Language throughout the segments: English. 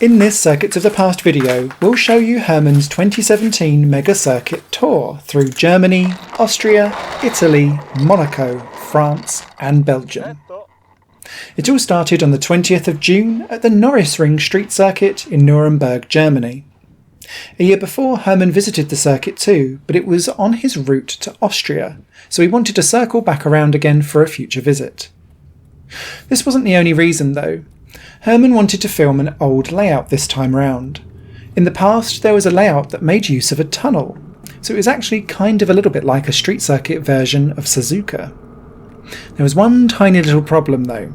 In this Circuits of the Past video, we'll show you Hermann's 2017 Mega Circuit Tour through Germany, Austria, Italy, Monaco, France and Belgium. It all started on the 20th of June at the Norrisring Street Circuit in Nuremberg, Germany. A year before, Hermann visited the circuit too, but it was on his route to Austria, so he wanted to circle back around again for a future visit. This wasn't the only reason though. Hermann wanted to film an old layout this time round. In the past there was a layout that made use of a tunnel, so it was actually kind of a little bit like a street circuit version of Suzuka. There was one tiny little problem though.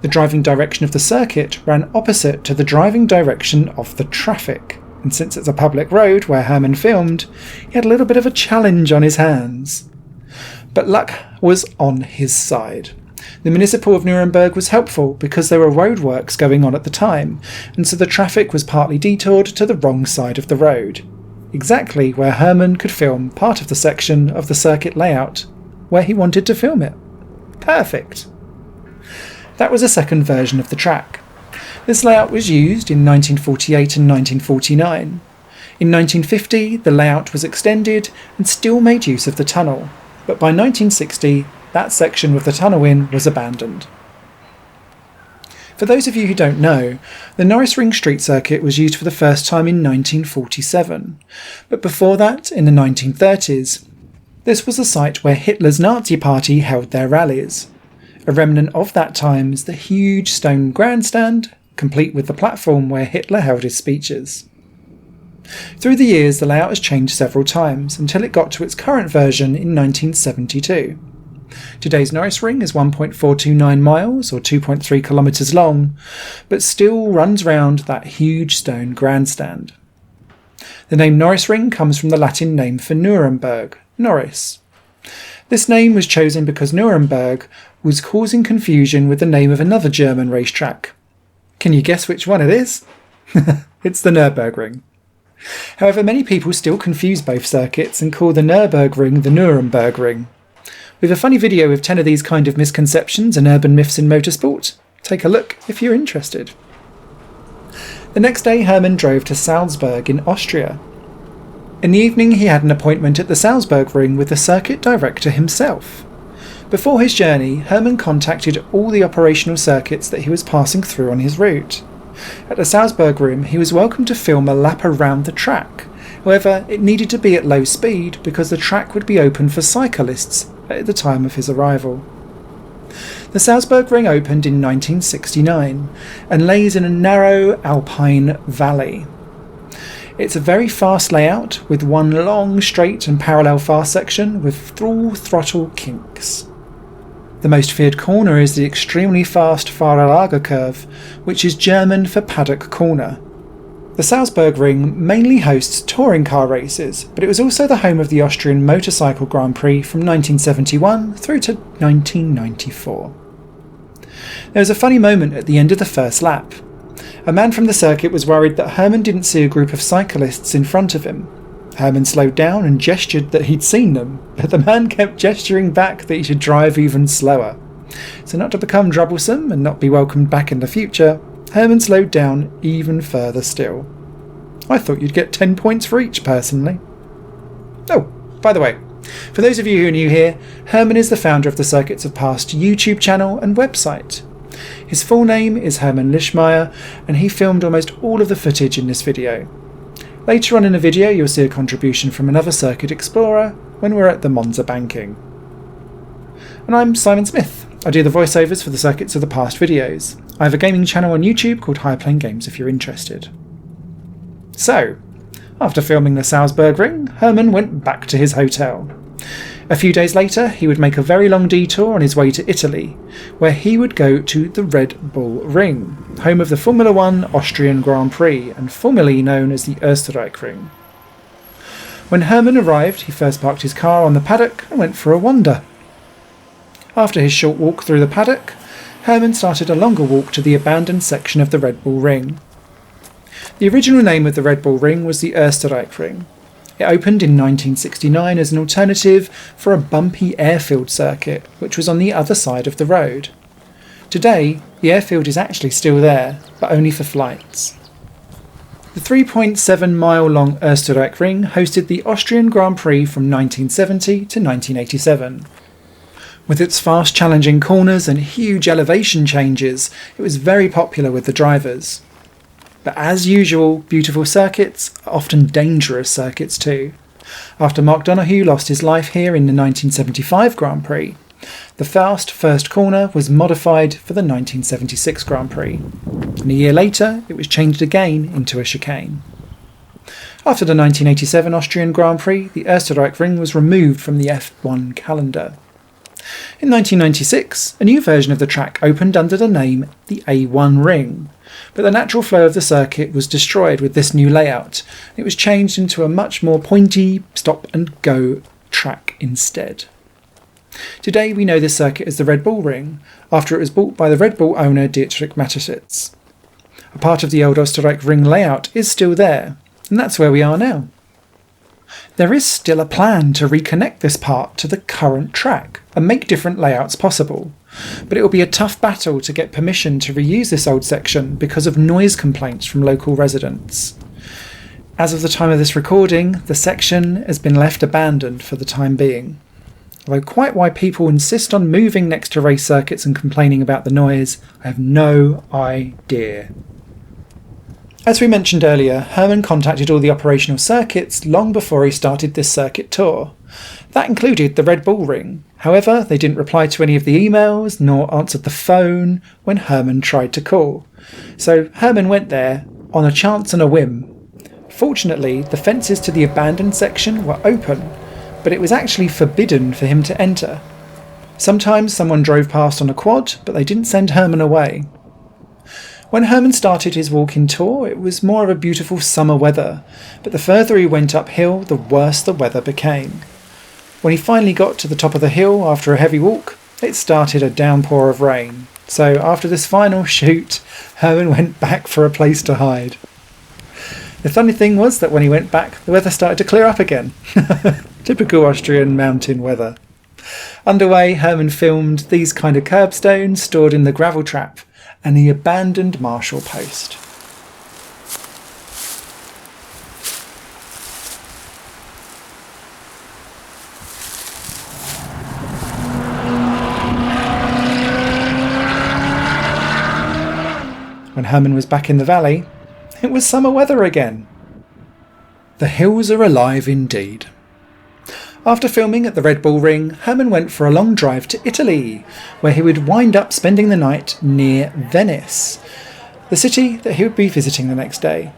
The driving direction of the circuit ran opposite to the driving direction of the traffic, and since it's a public road where Hermann filmed, he had a little bit of a challenge on his hands. But luck was on his side. The Municipal of Nuremberg was helpful because there were roadworks going on at the time, and so the traffic was partly detoured to the wrong side of the road, exactly where Hermann could film part of the section of the circuit layout where he wanted to film it. Perfect! That was a second version of the track. This layout was used in 1948 and 1949. In 1950, the layout was extended and still made use of the tunnel, but by 1960, that section with the tunnel in was abandoned. For those of you who don't know, the Norrisring Street Circuit was used for the first time in 1947, but before that, in the 1930s, this was the site where Hitler's Nazi Party held their rallies. A remnant of that time is the huge stone grandstand, complete with the platform where Hitler held his speeches. Through the years, the layout has changed several times until it got to its current version in 1972. Today's Norrisring is 1.429 miles or 2.3 kilometres long, but still runs round that huge stone grandstand. The name Norrisring comes from the Latin name for Nuremberg, Norris. This name was chosen because Nuremberg was causing confusion with the name of another German racetrack. Can you guess which one it is? It's the Nürburgring. However, many people still confuse both circuits and call the Nürburgring the Nurembergring. We have a funny video with 10 of these kind of misconceptions and urban myths in motorsport. Take a look if you're interested. The next day, Hermann drove to Salzburg in Austria. In the evening, he had an appointment at the Salzburg Ring with the circuit director himself. Before his journey, Hermann contacted all the operational circuits that he was passing through on his route. At the Salzburg Ring, he was welcome to film a lap around the track. However, it needed to be at low speed because the track would be open for cyclists at the time of his arrival. The Salzburg Ring opened in 1969 and lays in a narrow alpine valley. It's a very fast layout with one long, straight and parallel fast section with full throttle kinks. The most feared corner is the extremely fast Fahrerlager curve, which is German for paddock corner. The Salzburg Ring mainly hosts touring car races, but it was also the home of the Austrian Motorcycle Grand Prix from 1971 through to 1994. There was a funny moment at the end of the first lap. A man from the circuit was worried that Hermann didn't see a group of cyclists in front of him. Hermann slowed down and gestured that he'd seen them, but the man kept gesturing back that he should drive even slower. So not to become troublesome and not be welcomed back in the future, Hermann slowed down even further still. I thought you'd get 10 points for each, personally. Oh, by the way, for those of you who are new here, Hermann is the founder of the Circuits of Past YouTube channel and website. His full name is Hermann Lischmeyer, and he filmed almost all of the footage in this video. Later on in the video you'll see a contribution from another circuit explorer when we're at the Monza banking. And I'm Simon Smith. I do the voiceovers for the Circuits of the Past videos. I have a gaming channel on YouTube called High Plane Games if you're interested. So, after filming the Salzburg Ring, Hermann went back to his hotel. A few days later, he would make a very long detour on his way to Italy, where he would go to the Red Bull Ring, home of the Formula 1 Austrian Grand Prix and formerly known as the Österreich-Ring. When Hermann arrived, he first parked his car on the paddock and went for a wander. After his short walk through the paddock, Hermann started a longer walk to the abandoned section of the Red Bull Ring. The original name of the Red Bull Ring was the Österreich-Ring. It opened in 1969 as an alternative for a bumpy airfield circuit, which was on the other side of the road. Today, the airfield is actually still there, but only for flights. The 3.7 mile long Österreich Ring hosted the Austrian Grand Prix from 1970 to 1987. With its fast challenging corners and huge elevation changes, it was very popular with the drivers. But as usual, beautiful circuits are often dangerous circuits too. After Mark Donoghue lost his life here in the 1975 Grand Prix, the fast first corner was modified for the 1976 Grand Prix, and a year later it was changed again into a chicane. After the 1987 Austrian Grand Prix, the Österreich Ring was removed from the F1 calendar. In 1996, a new version of the track opened under the name the A1 Ring, but the natural flow of the circuit was destroyed with this new layout. It was changed into a much more pointy stop-and-go track instead. Today we know this circuit as the Red Bull Ring, after it was bought by the Red Bull owner Dietrich Mateschitz. A part of the old Österreich Ring layout is still there, and that's where we are now. There is still a plan to reconnect this part to the current track and make different layouts possible, but it will be a tough battle to get permission to reuse this old section because of noise complaints from local residents. As of the time of this recording, the section has been left abandoned for the time being. Although quite why people insist on moving next to race circuits and complaining about the noise, I have no idea. As we mentioned earlier, Hermann contacted all the operational circuits long before he started this circuit tour. That included the Red Bull Ring. However, they didn't reply to any of the emails nor answered the phone when Hermann tried to call. So Hermann went there on a chance and a whim. Fortunately, the fences to the abandoned section were open, but it was actually forbidden for him to enter. Sometimes someone drove past on a quad, but they didn't send Hermann away. When Hermann started his walking tour, it was more of a beautiful summer weather, but the further he went uphill, the worse the weather became. When he finally got to the top of the hill after a heavy walk, it started a downpour of rain. So after this final shoot, Hermann went back for a place to hide. The funny thing was that when he went back, the weather started to clear up again. Typical Austrian mountain weather. Underway, Hermann filmed these kind of curbstones stored in the gravel trap and the abandoned Marshall post. When Hermann was back in the valley, it was summer weather again. The hills are alive indeed. After filming at the Red Bull Ring, Hermann went for a long drive to Italy, where he would wind up spending the night near Venice, the city that he would be visiting the next day.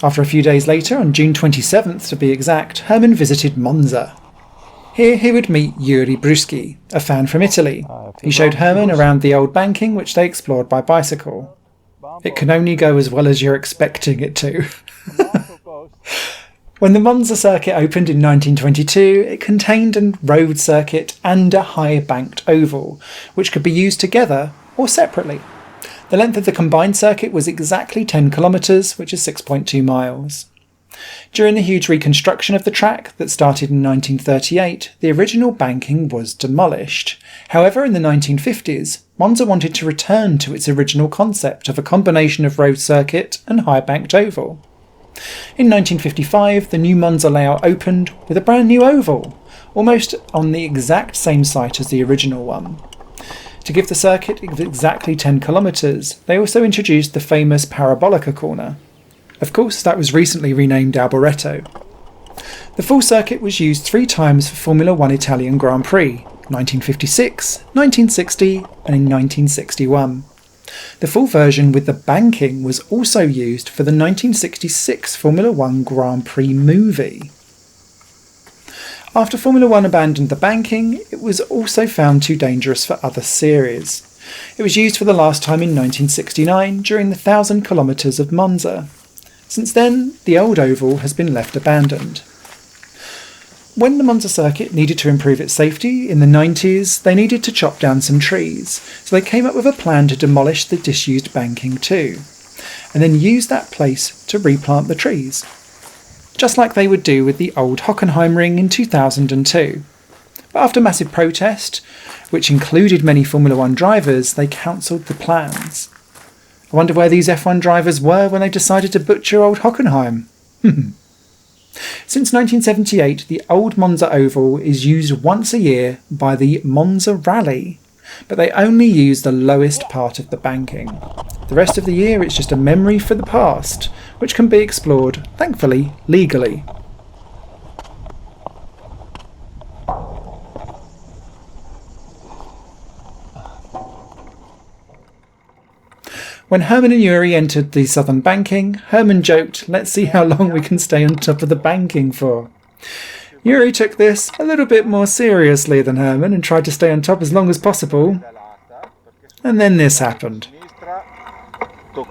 After a few days later, on June 27th to be exact, Hermann visited Monza. Here he would meet Yuri Bruschi, a fan from Italy. He showed Hermann around the old banking, which they explored by bicycle. It can only go as well as you're expecting it to. When the Monza circuit opened in 1922, it contained a road circuit and a high-banked oval, which could be used together or separately. The length of the combined circuit was exactly 10 kilometres, which is 6.2 miles. During the huge reconstruction of the track that started in 1938, the original banking was demolished. However, in the 1950s, Monza wanted to return to its original concept of a combination of road circuit and high-banked oval. In 1955, the new Monza layout opened with a brand new oval, almost on the exact same site as the original one. To give the circuit exactly 10 kilometres, they also introduced the famous Parabolica corner. Of course, that was recently renamed Alboreto. The full circuit was used 3 times for Formula 1 Italian Grand Prix, 1956, 1960 and in 1961. The full version with the banking was also used for the 1966 Formula 1 Grand Prix movie. After Formula 1 abandoned the banking, it was also found too dangerous for other series. It was used for the last time in 1969 during the 1,000 kilometres of Monza. Since then, the old oval has been left abandoned. When the Monza circuit needed to improve its safety in the 90s, they needed to chop down some trees, so they came up with a plan to demolish the disused banking too, and then use that place to replant the trees, just like they would do with the old Hockenheim Ring in 2002. But after massive protest, which included many Formula 1 drivers, they cancelled the plans. I wonder where these F1 drivers were when they decided to butcher old Hockenheim. Since 1978, the old Monza Oval is used once a year by the Monza Rally, but they only use the lowest part of the banking. The rest of the year it's just a memory for the past, which can be explored, thankfully, legally. When Hermann and Yuri entered the southern banking, Hermann joked, "Let's see how long we can stay on top of the banking for." Yuri took this a little bit more seriously than Hermann and tried to stay on top as long as possible. And then this happened. Ho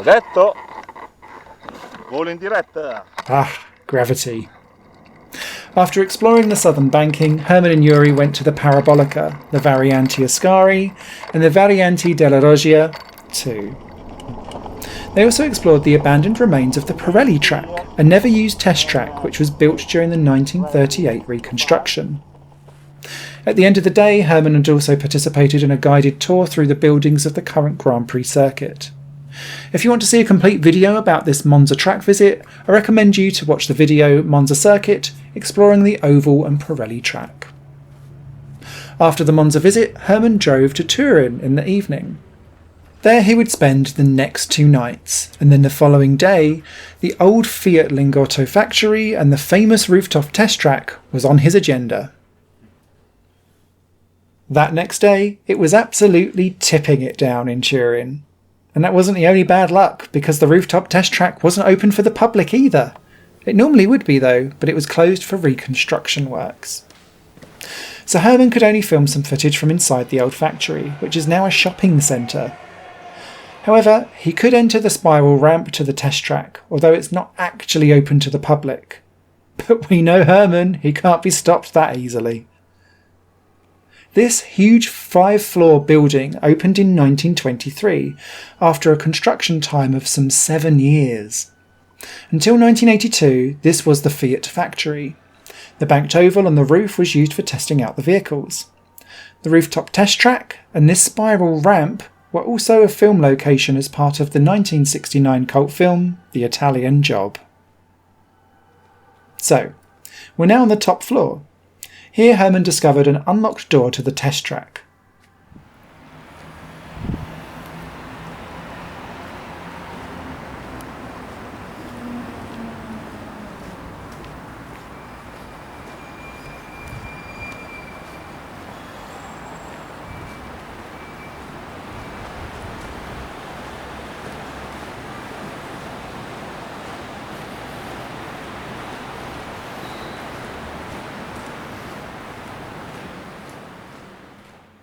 detto, volo in diretta. Ah, gravity. After exploring the southern banking, Hermann and Yuri went to the Parabolica, the Varianti Ascari, and the Varianti della Roggia too. They also explored the abandoned remains of the Pirelli track, a never-used test track which was built during the 1938 reconstruction. At the end of the day, Hermann had also participated in a guided tour through the buildings of the current Grand Prix circuit. If you want to see a complete video about this Monza track visit, I recommend you to watch the video Monza Circuit, exploring the Oval and Pirelli track. After the Monza visit, Hermann drove to Turin in the evening. There he would spend the next 2 nights, and then the following day, the old Fiat Lingotto factory and the famous rooftop test track was on his agenda. That next day, it was absolutely tipping it down in Turin. And that wasn't the only bad luck, because the rooftop test track wasn't open for the public either. It normally would be though, but it was closed for reconstruction works. So Hermann could only film some footage from inside the old factory, which is now a shopping centre. However, he could enter the spiral ramp to the test track, although it's not actually open to the public. But we know Hermann, he can't be stopped that easily. This huge 5-floor building opened in 1923, after a construction time of some 7 years. Until 1982, this was the Fiat factory. The banked oval on the roof was used for testing out the vehicles. The rooftop test track and this spiral ramp were also a film location as part of the 1969 cult film The Italian Job. So, we're now on the top floor. Here Hermann discovered an unlocked door to the test track.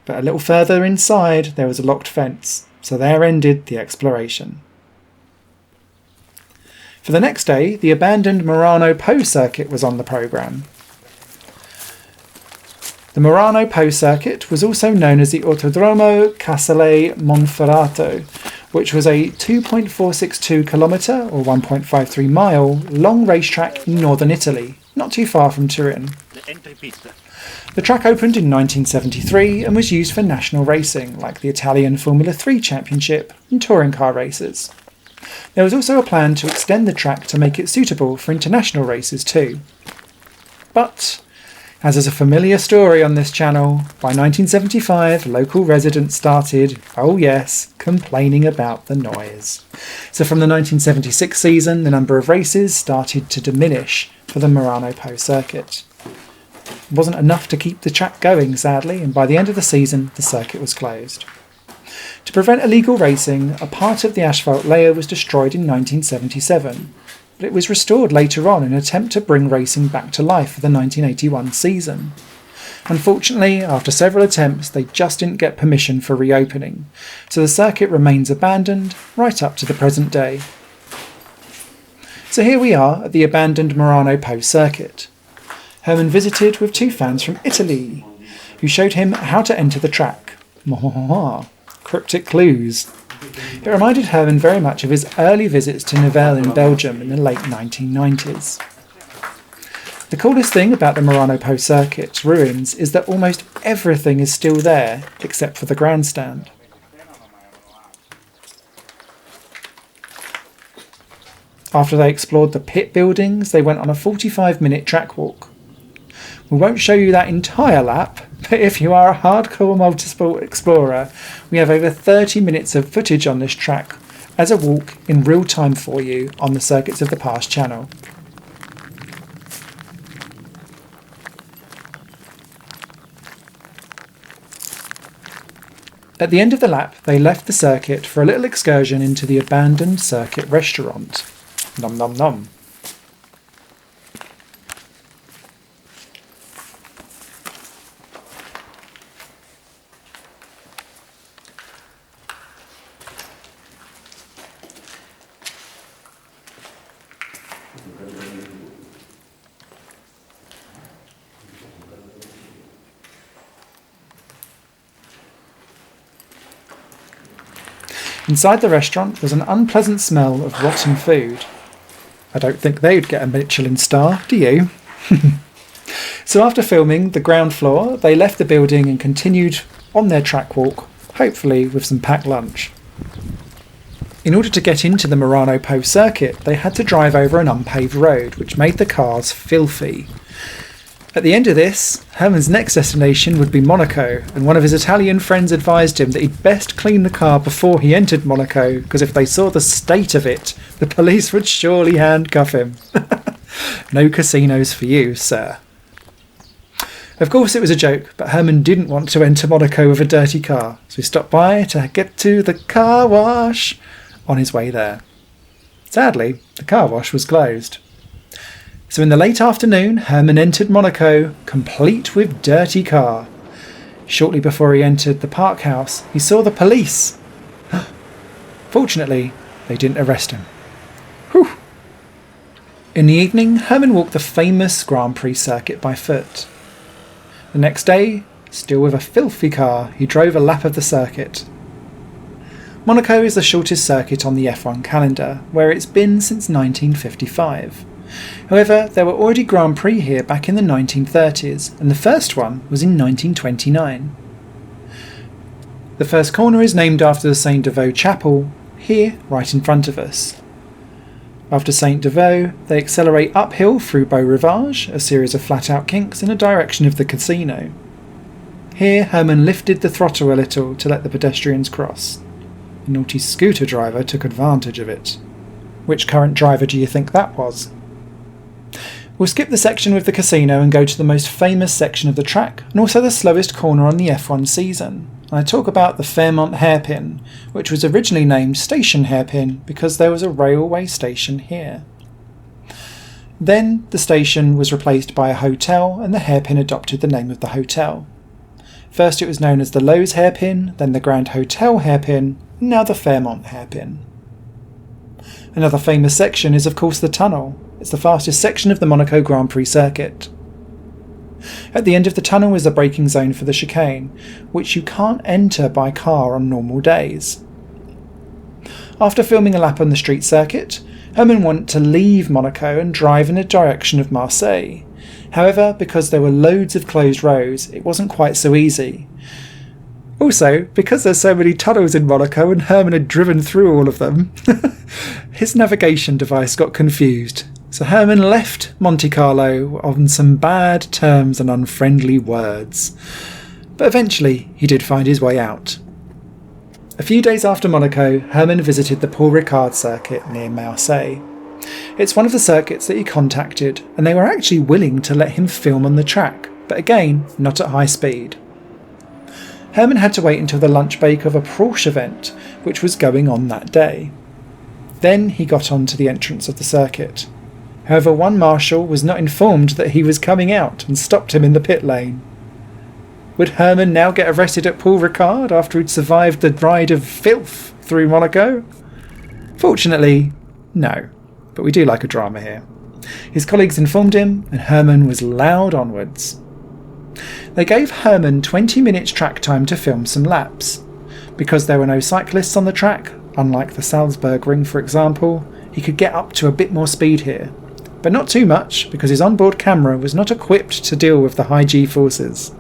But a little further inside there was a locked fence, so there ended the exploration. For the next day, the abandoned Murano Po circuit was on the programme. The Murano Po circuit was also known as the Autodromo Casale Monferrato, which was a 2.462 kilometre or 1.53 mile long racetrack in northern Italy, not too far from Turin. The track opened in 1973 and was used for national racing, like the Italian Formula 3 Championship and touring car races. There was also a plan to extend the track to make it suitable for international races too. But, as is a familiar story on this channel, by 1975 local residents started, oh yes, complaining about the noise. So from the 1976 season, the number of races started to diminish for the Murano Po circuit. It wasn't enough to keep the track going, sadly, and by the end of the season, the circuit was closed. To prevent illegal racing, a part of the asphalt layer was destroyed in 1977, but it was restored later on in an attempt to bring racing back to life for the 1981 season. Unfortunately, after several attempts, they just didn't get permission for reopening, so the circuit remains abandoned right up to the present day. So here we are at the abandoned Murano Po circuit. Hermann visited with 2 fans from Italy, who showed him how to enter the track. Cryptic clues. It reminded Hermann very much of his early visits to Nivelles in Belgium in the late 1990s. The coolest thing about the Murano Po circuit's ruins is that almost everything is still there except for the grandstand. After they explored the pit buildings, they went on a 45-minute track walk. We won't show you that entire lap, but if you are a hardcore motorsport explorer, we have over 30 minutes of footage on this track as a walk in real time for you on the Circuits of the Past channel. At the end of the lap, they left the circuit for a little excursion into the abandoned circuit restaurant. Nom nom nom. Inside the restaurant was an unpleasant smell of rotten food. I don't think they'd get a Michelin star, do you? So after filming the ground floor, they left the building and continued on their track walk, hopefully with some packed lunch. In order to get into the Murano Po circuit, they had to drive over an unpaved road, which made the cars filthy. At the end of this, Herman's next destination would be Monaco, and one of his Italian friends advised him that he'd best clean the car before he entered Monaco, because if they saw the state of it, the police would surely handcuff him. No casinos for you, sir. Of course it was a joke, but Herman didn't want to enter Monaco with a dirty car, so he stopped by to get to the car wash on his way there. Sadly, the car wash was closed. So in the late afternoon, Herman entered Monaco, complete with dirty car. Shortly before he entered the park house, he saw the police. Fortunately, they didn't arrest him. Whew. In the evening, Herman walked the famous Grand Prix circuit by foot. The next day, still with a filthy car, he drove a lap of the circuit. Monaco is the shortest circuit on the F1 calendar, where it's been since 1955. However, there were already Grand Prix here back in the 1930s, and the first one was in 1929. The first corner is named after the Saint Devoe Chapel, here right in front of us. After Saint Devoe, they accelerate uphill through Beau Rivage, a series of flat-out kinks in the direction of the casino. Here, Herman lifted the throttle a little to let the pedestrians cross. The naughty scooter driver took advantage of it. Which current driver do you think that was? We'll skip the section with the casino and go to the most famous section of the track, and also the slowest corner on the F1 season. And I talk about the Fairmont Hairpin, which was originally named Station Hairpin because there was a railway station here. Then the station was replaced by a hotel, and the hairpin adopted the name of the hotel. First it was known as the Lowe's Hairpin, then the Grand Hotel Hairpin, and now the Fairmont Hairpin. Another famous section is of course the tunnel. It's the fastest section of the Monaco Grand Prix circuit. At the end of the tunnel is the braking zone for the chicane, which you can't enter by car on normal days. After filming a lap on the street circuit, Herman wanted to leave Monaco and drive in the direction of Marseille. However, because there were loads of closed roads, it wasn't quite so easy. Also, because there's so many tunnels in Monaco and Herman had driven through all of them, his navigation device got confused. So Herman left Monte Carlo on some bad terms and unfriendly words. But eventually he did find his way out. A few days after Monaco, Herman visited the Paul Ricard circuit near Marseille. It's one of the circuits that he contacted, and they were actually willing to let him film on the track, but again, not at high speed. Herman had to wait until the lunch break of a Porsche event, which was going on that day. Then he got on to the entrance of the circuit. However, one marshal was not informed that he was coming out and stopped him in the pit lane. Would Herman now get arrested at Paul Ricard after he'd survived the ride of filth through Monaco? Fortunately, no, but we do like a drama here. His colleagues informed him, and Herman was loud onwards. They gave Herman 20 minutes track time to film some laps. Because there were no cyclists on the track, unlike the Salzburg Ring for example, he could get up to a bit more speed here. but not too much because his onboard camera was not equipped to deal with the high G-forces.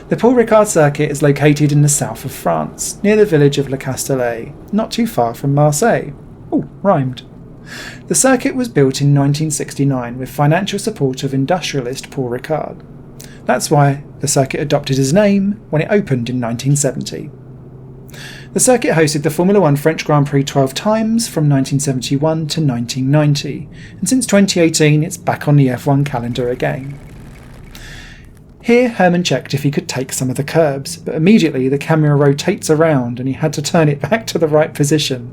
The Paul Ricard circuit is located in the south of France, near the village of Le Castellet, not too far from Marseille. Oh, rhymed. The circuit was built in 1969 with financial support of industrialist Paul Ricard. That's why the circuit adopted his name when it opened in 1970. The circuit hosted the Formula 1 French Grand Prix 12 times from 1971 to 1990, and since 2018 it's back on the F1 calendar again. Here Hermann checked if he could take some of the curbs, but immediately the camera rotates around and he had to turn it back to the right position.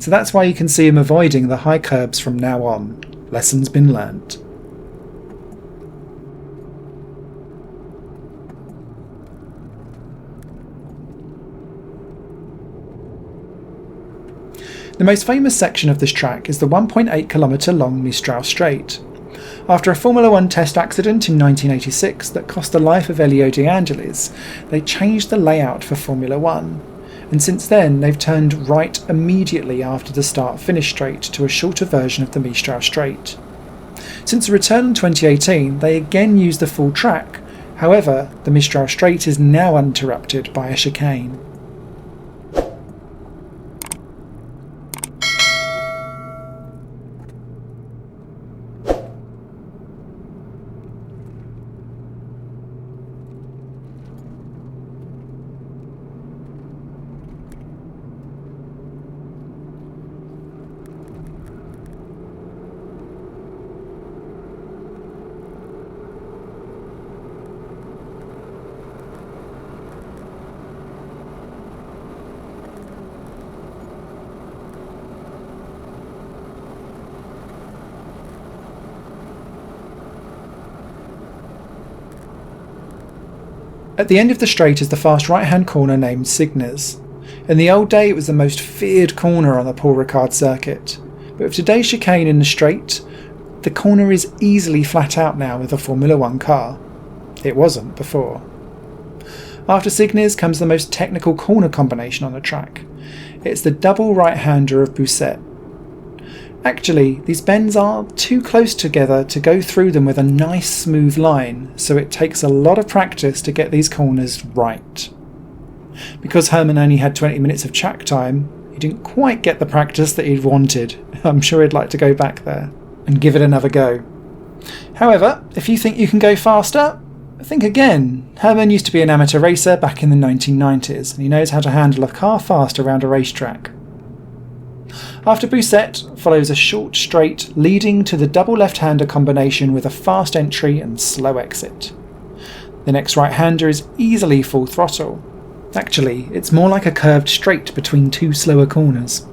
So that's why you can see him avoiding the high curbs from now on. Lessons been learnt. The most famous section of this track is the 1.8 kilometre long Mistral Straight. After a Formula 1 test accident in 1986 that cost the life of Elio De Angelis, they changed the layout for Formula 1, and since then they've turned right immediately after the start-finish straight to a shorter version of the Mistral Straight. Since the return in 2018, they again used the full track, however the Mistral Straight is now interrupted by a chicane. At the end of the straight is the fast right-hand corner named Signes. In the old day it was the most feared corner on the Paul Ricard circuit, but with today's chicane in the straight, the corner is easily flat out now with a Formula 1 car. It wasn't before. After Signes comes the most technical corner combination on the track. It's the double right-hander of Bousset. Actually, these bends are too close together to go through them with a nice smooth line, so it takes a lot of practice to get these corners right. Because Hermann only had 20 minutes of track time, he didn't quite get the practice that he'd wanted. I'm sure he'd like to go back there and give it another go. However, if you think you can go faster, think again. Hermann used to be an amateur racer back in the 1990s, and he knows how to handle a car fast around a racetrack. After Bousset follows a short straight leading to the double left-hander combination with a fast entry and slow exit. The next right-hander is easily full throttle. Actually, it's more like a curved straight between two slower corners.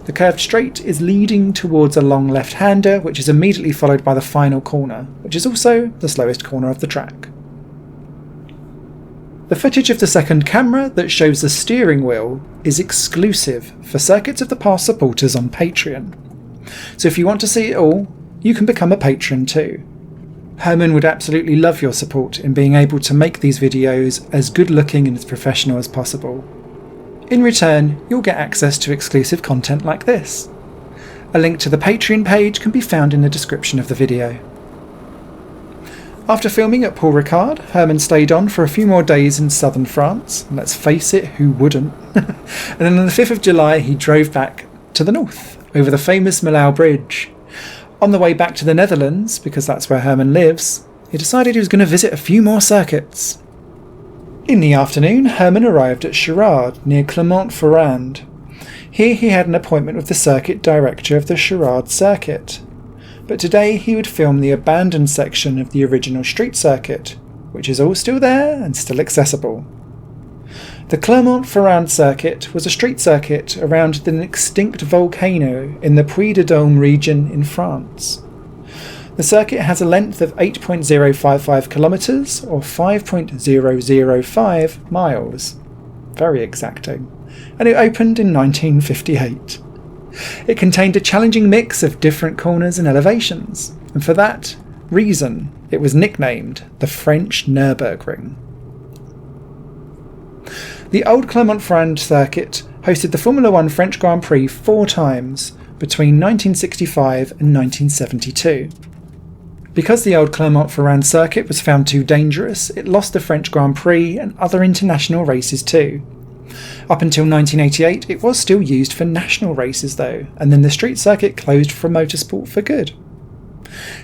The curved straight is leading towards a long left-hander, which is immediately followed by the final corner, which is also the slowest corner of the track. The footage of the second camera that shows the steering wheel is exclusive for Circuits of the Past supporters on Patreon. So if you want to see it all, you can become a patron too. Hermann would absolutely love your support in being able to make these videos as good looking and as professional as possible. In return, you'll get access to exclusive content like this. A link to the Patreon page can be found in the description of the video. After filming at Paul Ricard, Hermann stayed on for a few more days in southern France, and let's face it, who wouldn't? And then on the 5th of July he drove back to the north, over the famous Millau Bridge. On the way back to the Netherlands, because that's where Hermann lives, he decided he was going to visit a few more circuits. In the afternoon, Hermann arrived at Chiraud, near Clermont-Ferrand. Here he had an appointment with the circuit director of the Chiraud circuit. But today he would film the abandoned section of the original street circuit, which is all still there and still accessible. The Clermont-Ferrand circuit was a street circuit around an extinct volcano in the Puy-de-Dôme region in France. The circuit has a length of 8.055 kilometres or 5.005 miles. Very exacting. And it opened in 1958. It contained a challenging mix of different corners and elevations, and for that reason it was nicknamed the French Nürburgring. The old Clermont-Ferrand circuit hosted the Formula 1 French Grand Prix 4 times, between 1965 and 1972. Because the old Clermont-Ferrand circuit was found too dangerous, it lost the French Grand Prix and other international races too. Up until 1988 it was still used for national races though, and then the street circuit closed for motorsport for good.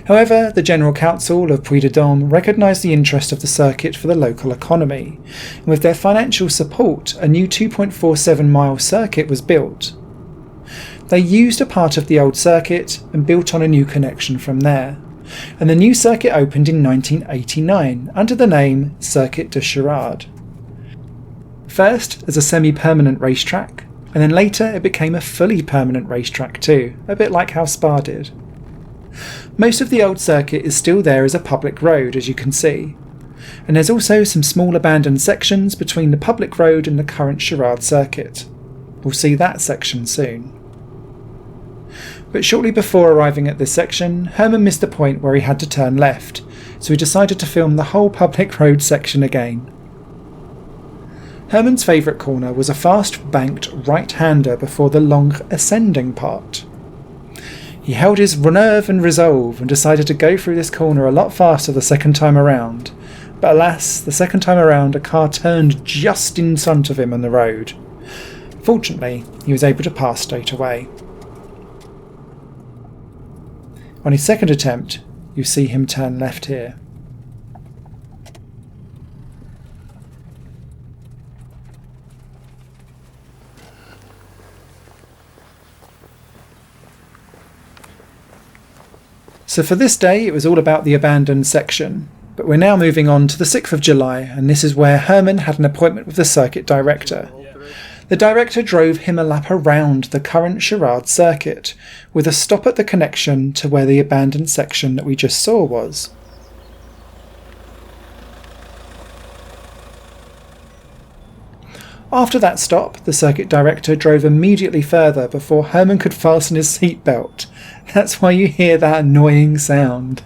However, the General Council of Puy-de-Dôme recognised the interest of the circuit for the local economy, and with their financial support a new 2.47-mile circuit was built. They used a part of the old circuit and built on a new connection from there, and the new circuit opened in 1989 under the name Circuit de Chirard. First as a semi-permanent racetrack, and then later it became a fully permanent racetrack too, a bit like how Spa did. Most of the old circuit is still there as a public road, as you can see, and there's also some small abandoned sections between the public road and the current Chirard circuit. We'll see that section soon. But shortly before arriving at this section, Hermann missed the point where he had to turn left, so he decided to film the whole public road section again. Hermann's favourite corner was a fast banked right-hander before the long ascending part. He held his nerve and resolve and decided to go through this corner a lot faster the second time around, but alas, the second time around a car turned just in front of him on the road. Fortunately, he was able to pass straight away. On his second attempt, you see him turn left here. So for this day it was all about the abandoned section, but we're now moving on to the 6th of July, and this is where Hermann had an appointment with the circuit director. The director drove him a lap around the current Chirard circuit, with a stop at the connection to where the abandoned section that we just saw was. After that stop, the circuit director drove immediately further before Hermann could fasten his seatbelt. That's why you hear that annoying sound.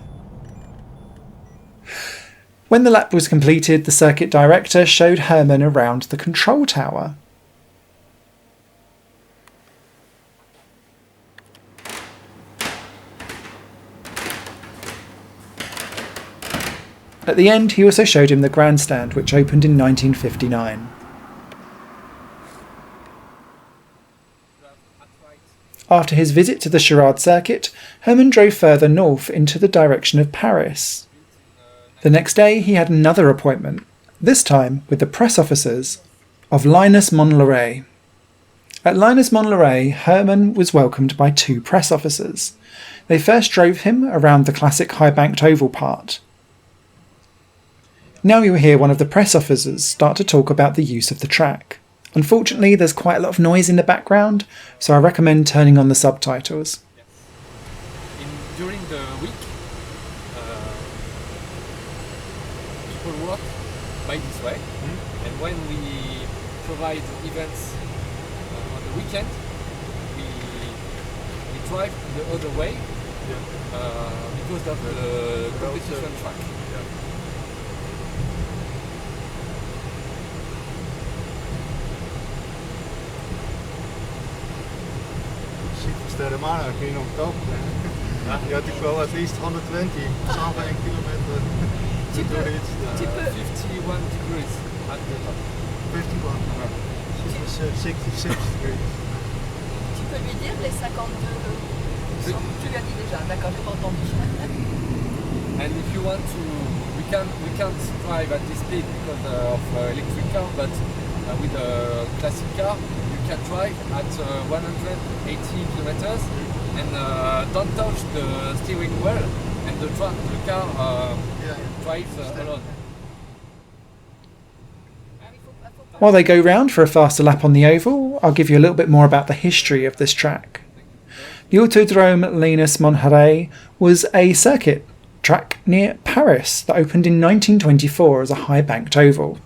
When the lap was completed, the circuit director showed Hermann around the control tower. At the end, he also showed him the grandstand, which opened in 1959. After his visit to the Chirard circuit, Hermann drove further north into the direction of Paris. The next day he had another appointment, this time with the press officers of Linus Montlhéry. At Linus Montlhéry, Hermann was welcomed by two press officers. They first drove him around the classic high-banked oval part. Now you'll hear one of the press officers start to talk about the use of the track. Unfortunately, there's quite a lot of noise in the background, so I recommend turning on the subtitles. During the week, people walk by this way, and when we provide events on the weekend, we drive the other way because of the competition track. De Mano ging je nog kopen. Je had toch wel at least 120, samen 1 kilometer. Tu peux 51 degrees at the top. 51. 66 degrees. Tu peux lui dire les 52. Tu lui as dit déjà, d'accord, j'ai pas entendu. And if you want to, we can't drive at this speed because of electric car, but with a classic car, you can drive at 180 kilometers and don't touch the steering wheel, and the car drives alone. While they go round for a faster lap on the oval, I'll give you a little bit more about the history of this track. The Autodrome Linus Montlhéry was a circuit track near Paris that opened in 1924 as a high-banked oval.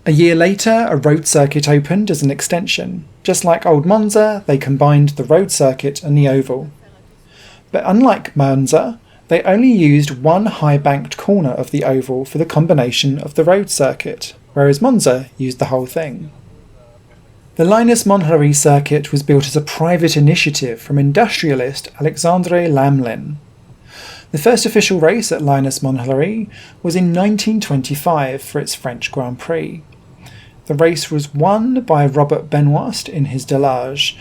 A year later, a road circuit opened as an extension. Just like Old Monza, they combined the road circuit and the oval. But unlike Monza, they only used one high-banked corner of the oval for the combination of the road circuit, whereas Monza used the whole thing. The Linus Montlhéry circuit was built as a private initiative from industrialist Alexandre Lamelin. The first official race at Linus Montlhéry was in 1925 for its French Grand Prix. The race was won by Robert Benoist in his Delage,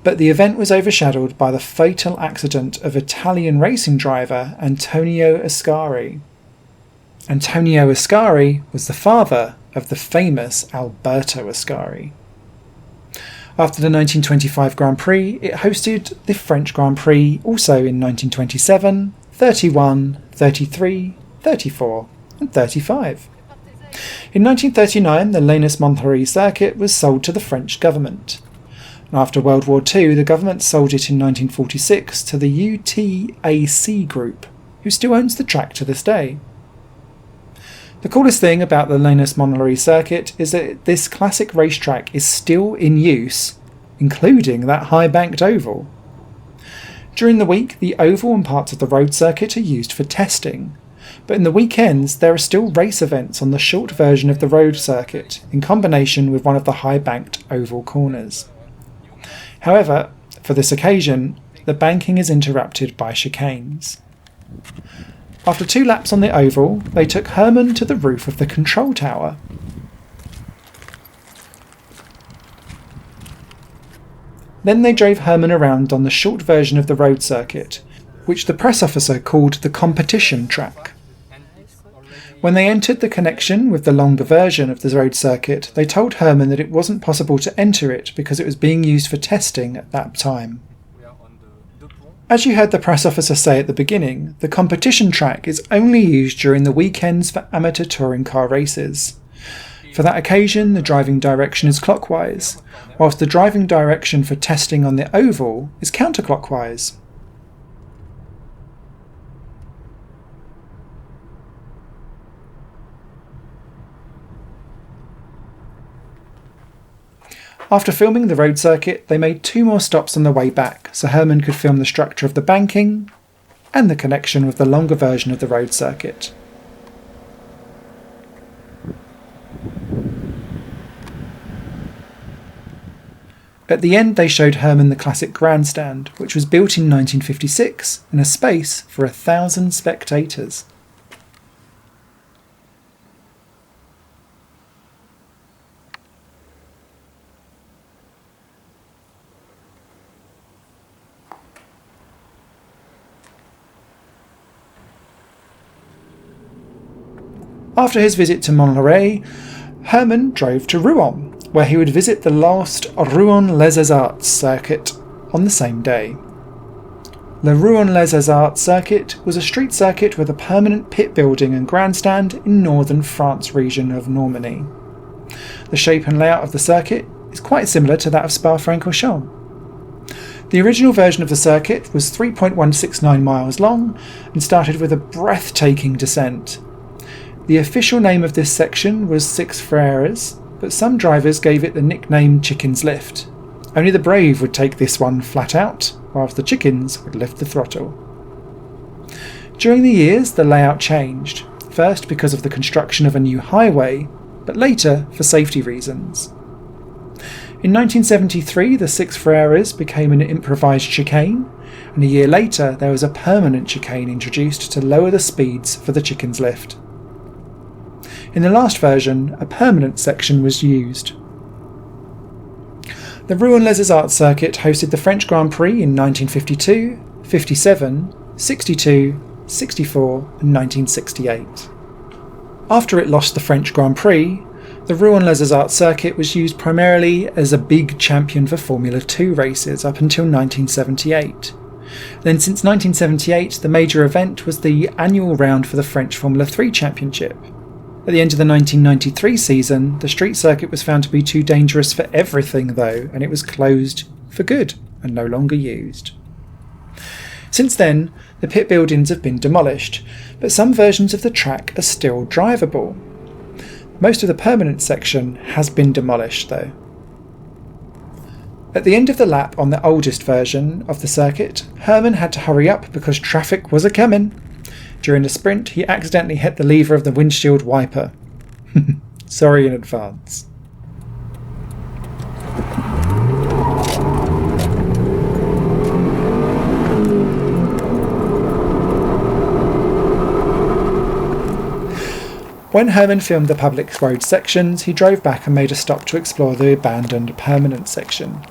but the event was overshadowed by the fatal accident of Italian racing driver Antonio Ascari. Antonio Ascari was the father of the famous Alberto Ascari. After the 1925 Grand Prix, it hosted the French Grand Prix also in 1927, 31, 33, 34 and 35. In 1939, the Linus Montlhéry circuit was sold to the French government. After World War II, the government sold it in 1946 to the UTAC Group, who still owns the track to this day. The coolest thing about the Linus Montlhéry circuit is that this classic racetrack is still in use, including that high-banked oval. During the week, the oval and parts of the road circuit are used for testing, but in the weekends there are still race events on the short version of the road circuit, in combination with one of the high-banked oval corners. However, for this occasion, the banking is interrupted by chicanes. After 2 laps on the oval, they took Hermann to the roof of the control tower. Then they drove Hermann around on the short version of the road circuit, which the press officer called the competition track. When they entered the connection with the longer version of the road circuit, they told Hermann that it wasn't possible to enter it because it was being used for testing at that time. As you heard the press officer say at the beginning, the competition track is only used during the weekends for amateur touring car races. For that occasion, the driving direction is clockwise, whilst the driving direction for testing on the oval is counterclockwise. After filming the road circuit, they made 2 more stops on the way back, so Hermann could film the structure of the banking and the connection with the longer version of the road circuit. At the end, they showed Hermann the classic grandstand, which was built in 1956 in a space for 1,000 spectators. After his visit to Montlhéry, Hermann drove to Rouen, where he would visit the last Rouen-les Arts circuit on the same day. The Rouen-les Arts circuit was a street circuit with a permanent pit building and grandstand in northern France region of Normandy. The shape and layout of the circuit is quite similar to that of Spa-Francorchamps. The original version of the circuit was 3.169 miles long and started with a breathtaking descent. The official name of this section was Six Frères, but some drivers gave it the nickname Chicken's Lift. Only the brave would take this one flat out, whilst the chickens would lift the throttle. During the years, the layout changed, first because of the construction of a new highway, but later for safety reasons. In 1973, the Six Frères became an improvised chicane, and a year later there was a permanent chicane introduced to lower the speeds for the Chicken's Lift. In the last version, a permanent section was used. The Rouen-les Arts circuit hosted the French Grand Prix in 1952, 57, 62, 64 and 1968. After it lost the French Grand Prix, the Rouen-les Arts circuit was used primarily as a big champion for Formula 2 races up until 1978. Then since 1978, the major event was the annual round for the French Formula 3 Championship. At the end of the 1993 season, the street circuit was found to be too dangerous for everything though, and it was closed for good and no longer used. Since then, the pit buildings have been demolished, but some versions of the track are still drivable. Most of the permanent section has been demolished though. At the end of the lap on the oldest version of the circuit, Hermann had to hurry up because traffic was a-comin'. During the sprint, he accidentally hit the lever of the windshield wiper. Sorry in advance. When Hermann filmed the public road sections, he drove back and made a stop to explore the abandoned permanent section.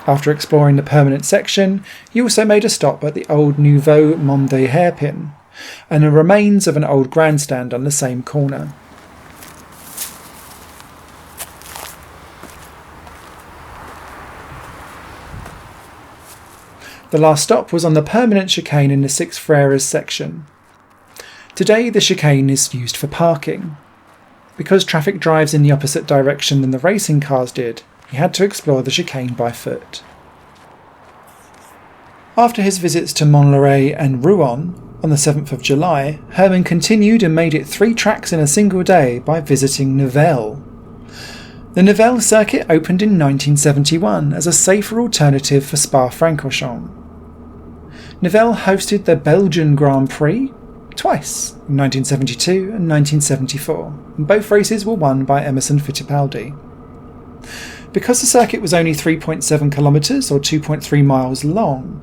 After exploring the permanent section, he also made a stop at the old Nouveau Monde hairpin and the remains of an old grandstand on the same corner. The last stop was on the permanent chicane in the Six Frères section. Today the chicane is used for parking. Because traffic drives in the opposite direction than the racing cars did, he had to explore the chicane by foot. After his visits to Montlhéry and Rouen on the 7th of July, Hermann continued and made it 3 tracks in a single day by visiting Nivelles. The Nivelles circuit opened in 1971 as a safer alternative for Spa-Francorchamps. Nivelles hosted the Belgian Grand Prix twice, in 1972 and 1974, and both races were won by Emerson Fittipaldi. Because the circuit was only 3.7 kilometres or 2.3 miles long,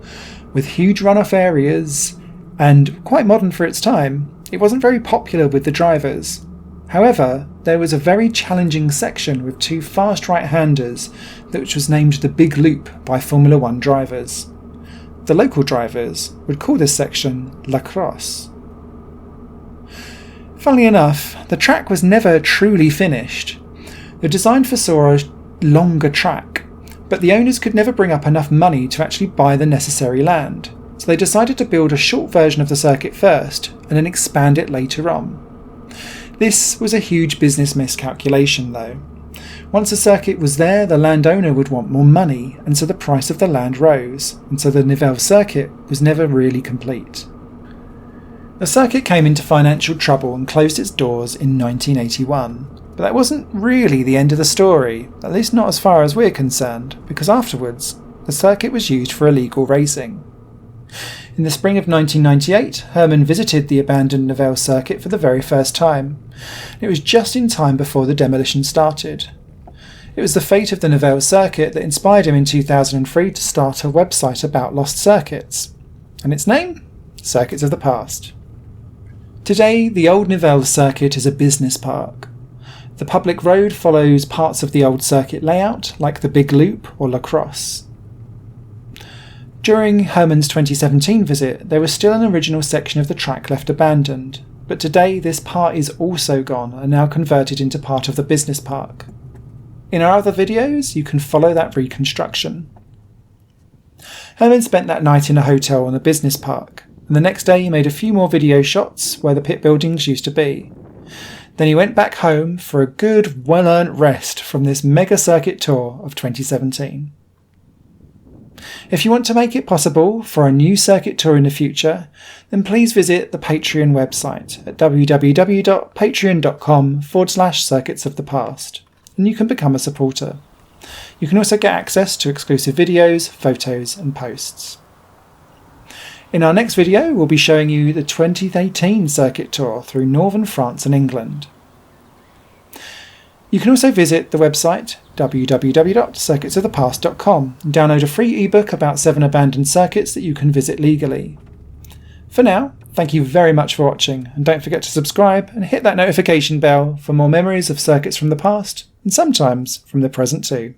with huge runoff areas and quite modern for its time, it wasn't very popular with the drivers. However, there was a very challenging section with 2 fast right-handers which was named the Big Loop by Formula 1 drivers. The local drivers would call this section La Crosse. Funnily enough, the track was never truly finished. The design foresaw a longer track, but the owners could never bring up enough money to actually buy the necessary land, so they decided to build a short version of the circuit first and then expand it later on. This was a huge business miscalculation though. Once the circuit was there, the landowner would want more money, and so the price of the land rose, and so the Nivelles circuit was never really complete. The circuit came into financial trouble and closed its doors in 1981. But that wasn't really the end of the story, at least not as far as we're concerned, because afterwards, the circuit was used for illegal racing. In the spring of 1998, Hermann visited the abandoned Nivelles circuit for the very first time. It was just in time before the demolition started. It was the fate of the Nivelles circuit that inspired him in 2003 to start a website about lost circuits. And its name? Circuits of the Past. Today, the old Nivelles circuit is a business park. The public road follows parts of the old circuit layout, like the Big Loop or La Crosse. During Hermann's 2017 visit, there was still an original section of the track left abandoned, but today this part is also gone and now converted into part of the business park. In our other videos, you can follow that reconstruction. Hermann spent that night in a hotel on the business park, and the next day he made a few more video shots where the pit buildings used to be. Then he went back home for a good, well-earned rest from this mega circuit tour of 2017. If you want to make it possible for a new circuit tour in the future, then please visit the Patreon website at www.patreon.com/circuits of the past, and you can become a supporter. You can also get access to exclusive videos, photos, and posts. In our next video, we'll be showing you the 2018 circuit tour through northern France and England. You can also visit the website www.circuitsofthepast.com and download a free ebook about 7 abandoned circuits that you can visit legally. For now, thank you very much for watching, and don't forget to subscribe and hit that notification bell for more memories of circuits from the past, and sometimes from the present too.